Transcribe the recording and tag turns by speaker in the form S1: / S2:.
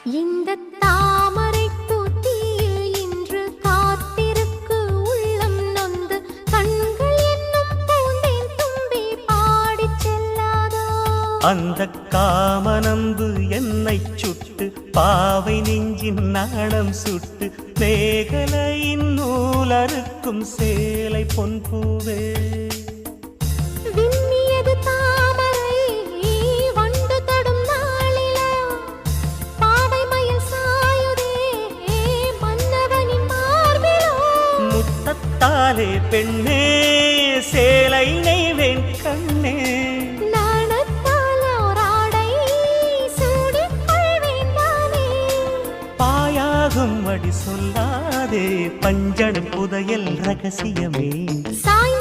S1: இந்த தாமரை தூத்தியில் இன்று காத்திருக்கு உள்ளம் நொந்து கண்கள் என்னும் பூந்தேன் தும்பி பாடிச் செல்லாதோ.
S2: அந்த காமனம்பு என்னை சுட்டு பாவை நெஞ்சின் நாணம் சுட்டு மேகலையின் நூலறுக்கும் சேலை பொன்பூவே.
S1: விண்ணியது தாமரை வண்டு தொடும் நாளிலா பாவை மயில் சாயுதே மன்னவனின் மார்பிலோ.
S2: முத்தத்தாலே பெண்ணே சேலை நெய்வேன் கண்ணே.
S1: நாணத்தால் ஓராடை சூடிக் கொள்வேன் நானே.
S2: பாயாகும் அடி சொல்லாதே பஞ்சடும் புதையல் ரகசியமே.
S1: சாய